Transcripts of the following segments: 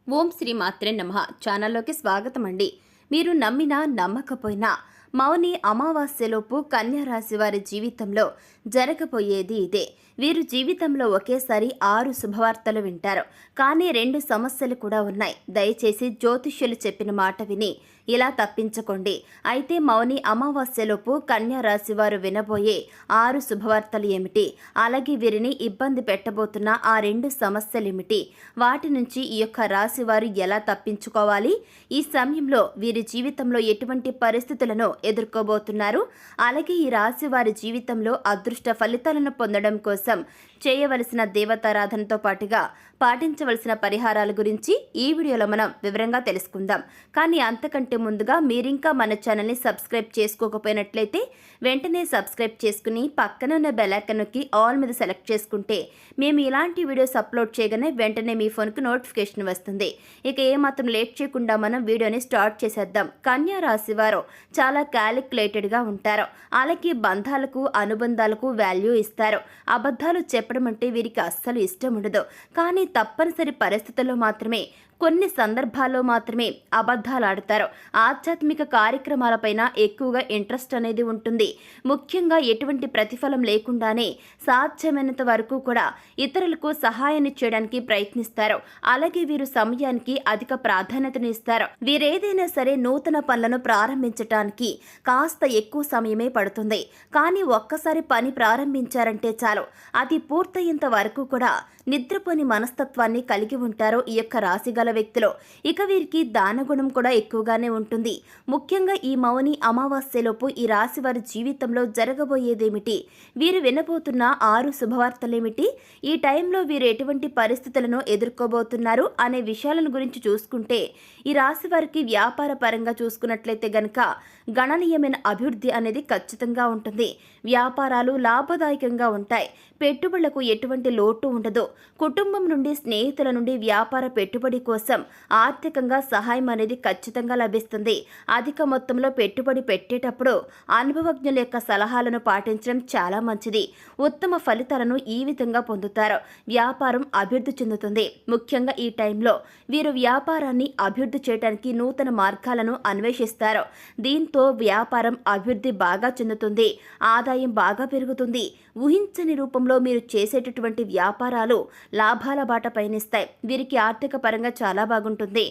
ఓం శ్రీ మాత్రే నమః ఛానల్లోకి స్వాగతం అండి. మీరు నమ్మినా నమ్మకపోయినా మౌని అమావాస్యలోపు కన్యా రాశి వారి జీవితంలో జరగబోయేది ఇదే. వీరు జీవితంలో ఒకేసారి 6 శుభవార్తలు వింటారు. కానీ 2 సమస్యలు కూడా ఉన్నాయి. దయచేసి జ్యోతిష్యులు చెప్పిన మాట విని ఇలా తప్పించుకోండి. అయితే మౌని అమావాస్యలోపు కన్యా రాశి వారు వినబోయే 6 శుభవార్తలు ఏమిటి, అలాగే వీరిని ఇబ్బంది పెట్టబోతున్న ఆ 2 సమస్యలేమిటి, వాటి నుంచి ఈ యొక్క రాశి వారు ఎలా తప్పించుకోవాలి, ఈ సమయంలో వీరి జీవితంలో ఎటువంటి పరిస్థితులను ఎదుర్కోబోతున్నారు, అలాగే ఈ రాశి వారి జీవితంలో అదృష్ట ఫలితాలను పొందడం కోసం చేయవలసిన దేవతారాధనతో పాటుగా పాటించవలసిన పరిహారాల గురించి ఈ వీడియోలో మనం వివరంగా తెలుసుకుందాం. కానీ అంతకంటే ముందుగా మీరింకా మన ఛానల్ని సబ్స్క్రైబ్ చేసుకోకపోయినట్లయితే వెంటనే సబ్స్క్రైబ్ చేసుకుని పక్కన ఉన్న బెల్ ఐకాన్ నొక్కి ఆల్ మీద సెలెక్ట్ చేసుకుంటే మేము ఇలాంటి వీడియోస్ అప్లోడ్ చేయగానే వెంటనే మీ ఫోన్కి నోటిఫికేషన్ వస్తుంది. ఇక ఏమాత్రం లేట్ చేయకుండా మనం వీడియోని స్టార్ట్ చేసేద్దాం. కన్యా రాశి వారు చాలా క్యాలిక్యులేటెడ్గా ఉంటారు. అలాగే బంధాలకు అనుబంధాలకు వాల్యూ ఇస్తారు. అబద్ధాలు చెప్పడం అంటే వీరికి అస్సలు ఇష్టం ఉండదు. కానీ తప్పనిసరి పరిస్థితుల్లో మాత్రమే, కొన్ని సందర్భాల్లో మాత్రమే అబద్ధాలు ఆడతారు. ఆధ్యాత్మిక కార్యక్రమాలపైన ఎక్కువగా ఇంట్రెస్ట్ అనేది ఉంటుంది. ముఖ్యంగా ఎటువంటి ప్రతిఫలం లేకుండానే సాధ్యమైనంత వరకు కూడా ఇతరులకు సహాయాన్ని చేయడానికి ప్రయత్నిస్తారు. అలాగే వీరు సమయానికి అధిక ప్రాధాన్యతను ఇస్తారు. వీరేదైనా సరే నూతన పనులను ప్రారంభించటానికి కాస్త ఎక్కువ సమయమే పడుతుంది. కానీ ఒక్కసారి పని ప్రారంభించారంటే చాలు, అది పూర్తయ్యేంత వరకు కూడా నిద్రపోని మనస్తత్వాన్ని కలిగి ఉంటారు ఈ యొక్క రాశి గల వ్యక్తులు. ఇక వీరికి దానగుణం కూడా ఎక్కువగానే ఉంటుంది. ముఖ్యంగా ఈ మౌని అమావాస్యలోపు ఈ రాశి వారి జీవితంలో జరగబోయేదేమిటి, వీరు వినబోతున్న 6 శుభవార్తలేమిటి, ఈ టైంలో వీరు ఎటువంటి పరిస్థితులను ఎదుర్కోబోతున్నారు అనే విషయాలను గురించి చూసుకుంటే, ఈ రాశి వారికి వ్యాపార పరంగా చూసుకున్నట్లయితే గనక గణనీయమైన అభివృద్ధి అనేది ఖచ్చితంగా ఉంటుంది. వ్యాపారాలు లాభదాయకంగా ఉంటాయి. పెట్టుబడులకు ఎటువంటి లోటు ఉండదు. కుటుంబం నుండి, స్నేహితుల నుండి వ్యాపార పెట్టుబడి కోసం ఆర్థికంగా సహాయం అనేది ఖచ్చితంగా లభిస్తుంది. అధిక మొత్తంలో పెట్టుబడి పెట్టేటప్పుడు అనుభవజ్ఞుల యొక్క సలహాలను పాటించడం చాలా మంచిది. ఉత్తమ ఫలితాలను ఈ విధంగా పొందుతారు. వ్యాపారం అభివృద్ధి చెందుతుంది. ముఖ్యంగా ఈ టైంలో వీరు వ్యాపారాన్ని అభివృద్ధి చేయడానికి నూతన మార్గాలను అన్వేషిస్తారు. దీంతో వ్యాపారం అభివృద్ధి బాగా చెందుతుంది. ఆదాయం బాగా పెరుగుతుంది. ఊహించని రూపంలో మీరు చేసేటటువంటి వ్యాపారాలు లాభాల బాట పయనిస్తాయి. వీరికి ఆర్థిక పరంగా చాలా బాగుంటుంది.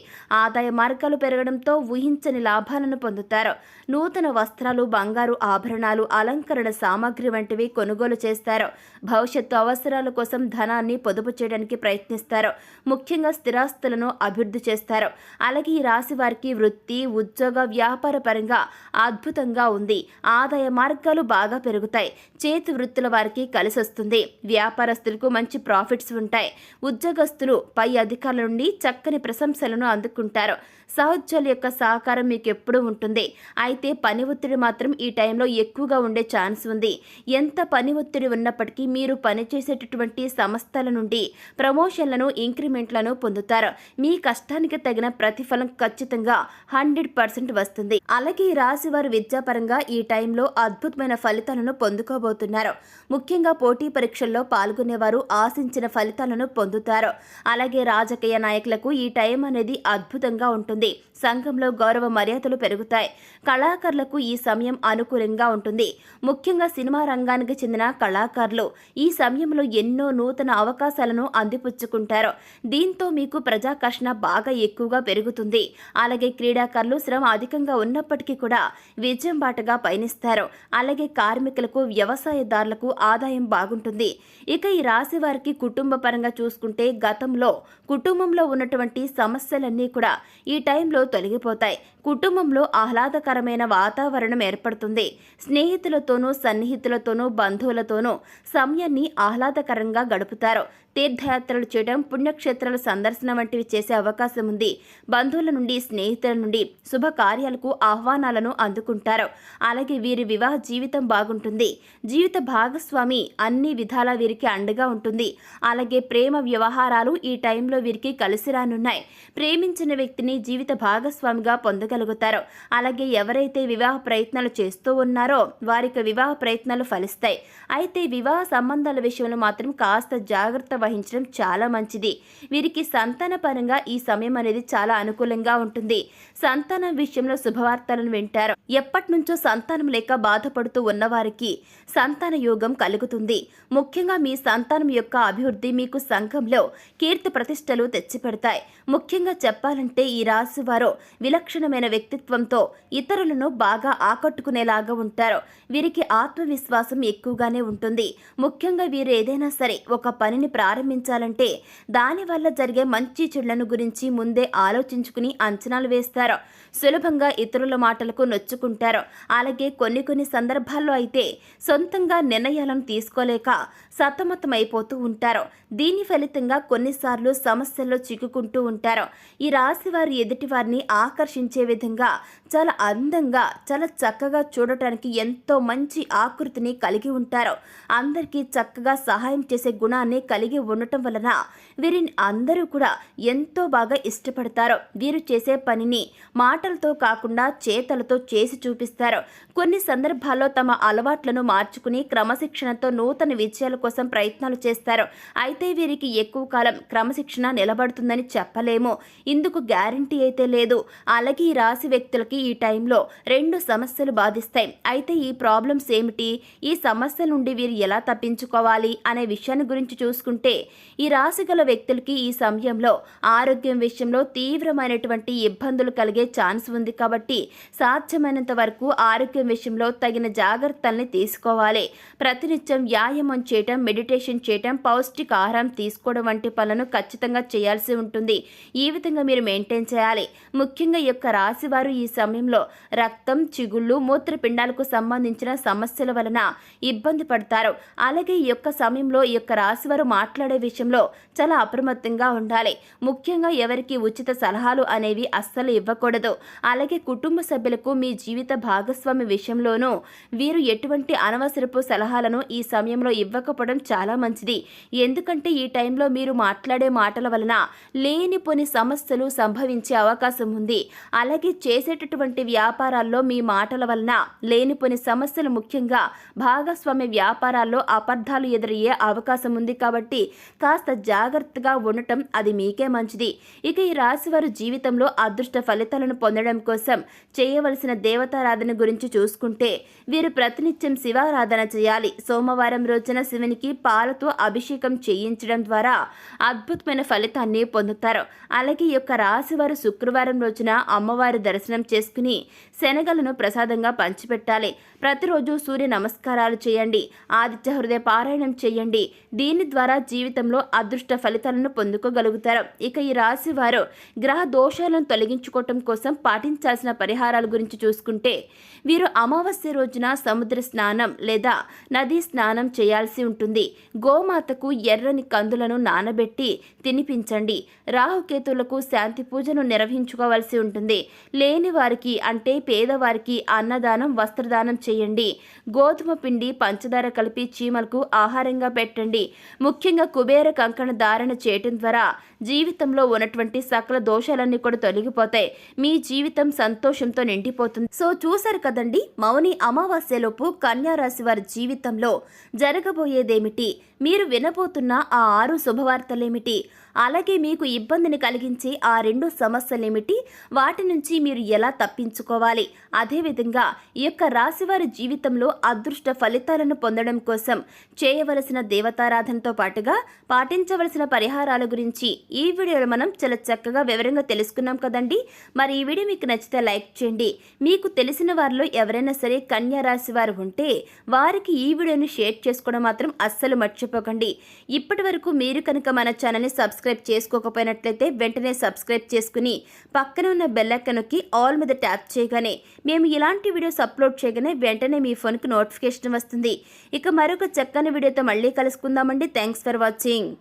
ఆదాయ మార్గాలు పెరగడంతో ఊహించని లాభాలను పొందుతారు. నూతన వస్త్రాలు, బంగారు ఆభరణాలు, అలంకరణ సామాగ్రి వంటివి కొనుగోలు చేస్తారు. భవిష్యత్తు అవసరాల కోసం ధనాన్ని పొదుపు చేయడానికి ప్రయత్నిస్తారు. ముఖ్యంగా స్థిరాస్తులను అభివృద్ధి చేస్తారు. అలాగే ఈ రాశి వారికి వృత్తి, ఉద్యోగ, వ్యాపార పరంగా అద్భుతంగా ఉంది. ఆదాయ మార్గాలు బాగా పెరుగుతాయి. చేతి వృత్తుల వారికి కలిసి వస్తుంది. వ్యాపారస్తులకు మంచి ప్రాఫిట్స్ ఉంటాయి. ఉద్యోగస్తులు పై అధికారుల నుండి చక్కని ప్రశంసలను అందుకుంటారు. సహోద్యోగుల యొక్క సహకారం మీకు ఎప్పుడూ ఉంటుంది. అయితే పని ఒత్తిడి మాత్రం ఈ టైంలో ఎక్కువగా ఉండే ఛాన్స్ ఉంది. ఎంత పని ఒత్తిడి ఉన్నప్పటికీ మీరు పనిచేసేటటువంటి సంస్థల నుండి ప్రమోషన్లను, ఇంక్రిమెంట్లను పొందుతారు. మీ కష్టానికి తగిన ప్రతిఫలం ఖచ్చితంగా 100% వస్తుంది. అలాగే ఈ రాశి వారు విద్యాపరంగా ఈ టైంలో అద్భుతమైన ఫలితాలను పొందుకోబోతున్నారు. ముఖ్యంగా పోటీ పరీక్షల్లో పాల్గొనేవారు ఆశించిన ఫలితాలను పొందుతారు. అలాగే రాజకీయ నాయకులకు ఈ టైం అనేది అద్భుతంగా ఉంటుంది. సంఘంలో గౌరవ మర్యాదలు పెరుగుతాయి. కళాకారులకు ఈ సమయం అనుకూలంగా ఉంటుంది. ముఖ్యంగా సినిమా రంగానికి చెందిన కళాకారులు ఈ సమయంలో ఎన్నో నూతన అవకాశాలను అందిపుచ్చుకుంటారు. దీంతో మీకు ప్రజాకర్షణ బాగా ఎక్కువగా పెరుగుతుంది. అలాగే క్రీడాకారులు శ్రమ అధికంగా ఉన్నప్పటికీ కూడా విజయం బాటగా పయనిస్తారు. అలాగే కార్మికులకు, వ్యవసాయదారులకు ఆదాయం బాగుంటుంది. ఇక ఈ రాశి వారికి కుటుంబ పరంగా చూసుకుంటే గతంలో కుటుంబంలో ఉన్నటువంటి సమస్యలన్నీ కూడా ఈ టైంలో తొలగిపోతాయి. కుటుంబంలో ఆహ్లాదకరమైన వాతావరణం ఏర్పడుతుంది. స్నేహితులతోనూ, సన్నిహితులతోనూ, బంధువులతోనూ సమయాన్ని ఆహ్లాదకరంగా గడుపుతారు. తీర్థయాత్రలు చేయడం, పుణ్యక్షేత్రాల సందర్శన వంటివి చేసే అవకాశం ఉంది. బంధువుల నుండి, స్నేహితుల నుండి శుభకార్యాలకు ఆహ్వానాలను అందుకుంటారు. అలాగే వీరి వివాహ జీవితం బాగుంటుంది. జీవిత భాగస్వామి అన్ని విధాలా వీరికి అండగా ఉంటుంది. అలాగే ప్రేమ వ్యవహారాలు ఈ టైంలో వీరికి కలిసి రానున్నాయి. ప్రేమించిన వ్యక్తిని జీవిత భాగస్వామిగా పొందగలుగుతారు. అలాగే ఎవరైతే వివాహ ప్రయత్నాలు చేస్తూ ఉన్నారో వారికి వివాహ ప్రయత్నాలు ఫలిస్తాయి. అయితే వివాహ సంబంధాల విషయంలో మాత్రం కాస్త జాగ్రత్త వహించడం చాలా మంచిది. వీరికి సంతాన పరంగా ఈ సమయం అనేది చాలా అనుకూలంగా ఉంటుంది. సంతానం విషయంలో శుభవార్తలను వింటారు. ఎప్పటి నుంచో సంతానం లేక బాధపడుతూ ఉన్నవారికి సంతాన యోగం కలుగుతుంది. ముఖ్యంగా మీ సంతానం యొక్క అభివృద్ధి మీకు సంఘంలో కీర్తి ప్రతిష్టలు తెచ్చిపెడతాయి. ముఖ్యంగా చెప్పాలంటే ఈ రాశి వారు విలక్షణమైన వ్యక్తిత్వంతో ఇతరులను బాగా ఆకట్టుకునేలాగా ఉంటారు. వీరికి ఆత్మవిశ్వాసం ఎక్కువగానే ఉంటుంది. ముఖ్యంగా వీరు ఏదైనా సరే ఒక పనిని ప్రారంభించాలంటే దానివల్ల జరిగే మంచి చెడులను గురించి ముందే ఆలోచించుకుని అంచనాలు వేస్తారు. సులభంగా ఇతరుల మాటలకు నొచ్చుకుంటారు. అలాగే కొన్ని సందర్భాల్లో అయితే సొంతంగా నిర్ణయాలను తీసుకోలేక సతమతమైపోతూ ఉంటారు. దీని ఫలితంగా కొన్నిసార్లు సమస్యల్లో చిక్కుకుంటూ ఉంటారు. ఈ రాశి వారి ఎదుటి వారిని ఆకర్షించే విధంగా చాలా అందంగా, చాలా చక్కగా చూడటానికి ఎంతో మంచి ఆకృతిని కలిగి ఉంటారు. అందరికీ చక్కగా సహాయం చేసే గుణాన్ని కలిగి ఉండటం వలన వీరిని అందరూ కూడా ఎంతో బాగా ఇష్టపడతారు. వీరు చేసే పనిని మాటలతో కాకుండా చేతలతో చేసి చూపిస్తారు. కొన్ని సందర్భాల్లో తమ అలవాట్లను మార్చుకుని క్రమశిక్షణతో నూతన విజయాల కోసం ప్రయత్నాలు చేస్తారు. అయితే వీరికి ఎక్కువ కాలం క్రమశిక్షణ నిలబడుతుందని చెప్పలేము. ఇందుకు గ్యారంటీ అయితే లేదు. అలాగే ఈ రాశి వ్యక్తులకి ఈ టైంలో 2 సమస్యలు బాధిస్తాయి. అయితే ఈ ప్రాబ్లమ్స్ ఏమిటి, ఈ సమస్యల నుండి వీరు ఎలా తప్పించుకోవాలి అనే విషయాన్ని గురించి చూసుకుంటే ఈ రాశి గల వ్యక్తులకి ఈ సమయంలో ఆరోగ్యం విషయంలో తీవ్రమైనటువంటి ఇబ్బందులు కలిగే ఛాన్స్ ఉంది. కాబట్టి సాధ్యమైనంత వరకు ఆరోగ్యం విషయంలో తగిన జాగ్రత్తల్ని తీసుకోవాలి. ప్రతినిత్యం వ్యాయామం చేయటం, మెడిటేషన్ చేయటం, పౌష్టిక ఆహారం తీసుకోవడం వంటి పనులను ఖచ్చితంగా చేయాల్సి ఉంటుంది. ఈ విధంగా మీరు మెయింటైన్ చేయాలి. ముఖ్యంగా ఈ యొక్క రాశి వారు ఈ సమయంలో రక్తం, చిగుళ్ళు, మూత్రపిండాలకు సంబంధించిన సమస్యల వలన ఇబ్బంది పడతారు. అలాగే ఈ యొక్క సమయంలో ఈ యొక్క రాశి వారు మాట్లాడే విషయంలో చాలా అప్రమత్తంగా ఉండాలి. ముఖ్యంగా ఎవరికి ఉచిత సలహాలు అనేవి అస్సలు ఇవ్వకూడదు. అలాగే కుటుంబ సభ్యులకు మీ జీవిత భాగస్వామి విషయంలోనూ వీరు ఎటువంటి అనవసరపు సలహాలను ఈ సమయంలో ఇవ్వకపోవడం చాలా మంచిది. ఎందుకంటే ఈ టైంలో మీరు మాట్లాడే మాటల వలన లేనిపోని సమస్యలు సంభవించే అవకాశం ఉంది. అలాగే చేసేటటువంటి వ్యాపారాల్లో మీ మాటల వలన లేనిపోని సమస్యలు, ముఖ్యంగా భాగస్వామ్య వ్యాపారాల్లో అపార్థాలు ఎదురయ్యే అవకాశం ఉంది. కాబట్టి కాస్త జాగ్రత్తగా ఉండటం అది మీకే మంచిది. ఇక ఈ రాశి వారు జీవితంలో అదృష్ట ఫలితాలను పొందడం కోసం చేయవలసిన దేవతారాధన గురించి చూసుకుంటే వీరు ప్రతినిత్యం శివారాధన చేయాలి. సోమవారం రోజున శివునికి పాలతో అభిషేకం చేయించడం ద్వారా అద్భుతమైన ఫలితాన్ని పొందుతారు. అలాగే ఈ యొక్క రాశి వారు శుక్రవారం రోజున అమ్మవారి దర్శనం చేసుకుని శనగలను ప్రసాదంగా పంచిపెట్టాలి. ప్రతిరోజు సూర్య నమస్కారాలు చేయండి. ఆదిత్య హృదయ పారాయణం చేయండి. దీని ద్వారా జీవితంలో అదృష్ట ఫలితాలను పొందుకోగలుగుతారు. ఇక ఈ రాశి వారు గ్రహ దోషాలను తొలగించుకోవటం కోసం పాటించాల్సిన పరిహారాల గురించి చూసుకుంటే వీరు అమావాస్య రోజున సముద్ర స్నానం లేదా నదీ స్నానం చేయాల్సి ఉంటుంది. గోమాతకు ఎర్రని కందులను నానబెట్టి తినిపించండి. రాహుకేతులకు శాంతి పూజను నిర్వహించుకోవాల్సి ఉంటుంది. లేని వారికి అంటే పేదవారికి అన్నదానం, వస్త్రదానం చేయండి. గోధుమ పిండి, పంచదార కలిపి చీమలకు ఆహారంగా పెట్టండి. ముఖ్యంగా కుబేర కంకణ ధారణ చేయటం ద్వారా జీవితంలో ఉన్నటువంటి సకల దోషాలన్నీ కూడా తొలగిపోతాయి. మీ జీవితం సంతోషంతో నిండిపోతుంది. సో చూశారు కదండి, మౌని అమావాస్యలోపు కన్యా రాశి వారి జీవితంలో జరగబోయేదేమిటి, మీరు వినబోతున్న ఆ 6 శుభవార్తలేమిటి, అలాగే మీకు ఇబ్బందిని కలిగించే ఆ 2 సమస్యలేమిటి, వాటి నుంచి మీరు ఎలా తప్పించుకోవాలి, అదేవిధంగా ఈ యొక్క రాశివారి జీవితంలో అదృష్ట ఫలితాలను పొందడం కోసం చేయవలసిన దేవతారాధనతో పాటుగా పాటించవలసిన పరిహారాల గురించి ఈ వీడియోలో మనం చాలా చక్కగా వివరంగా తెలుసుకున్నాం కదండి. మరి ఈ వీడియో మీకు నచ్చితే లైక్ చేయండి. మీకు తెలిసిన వారిలో ఎవరైనా సరే కన్యా రాశి వారు ఉంటే వారికి ఈ వీడియోని షేర్ చేసుకోవడం మాత్రం అస్సలు మర్చిపోకండి. ఇప్పటి వరకు మీరు కనుక మన ఛానల్ని సబ్స్క్రైబ్ చేసుకోకపోయినట్లయితే వెంటనే సబ్స్క్రైబ్ చేసుకుని పక్కన ఉన్న బెల్ ఐకాన్ నొక్కి ఆల్ మీద ట్యాప్ చేయగానే మేము ఇలాంటి వీడియోస్ అప్లోడ్ చేయగానే వెంటనే మీ ఫోన్కి నోటిఫికేషన్ వస్తుంది. ఇక మరొక చక్కని వీడియోతో మళ్ళీ కలుసుకుందామండి. Thanks for watching.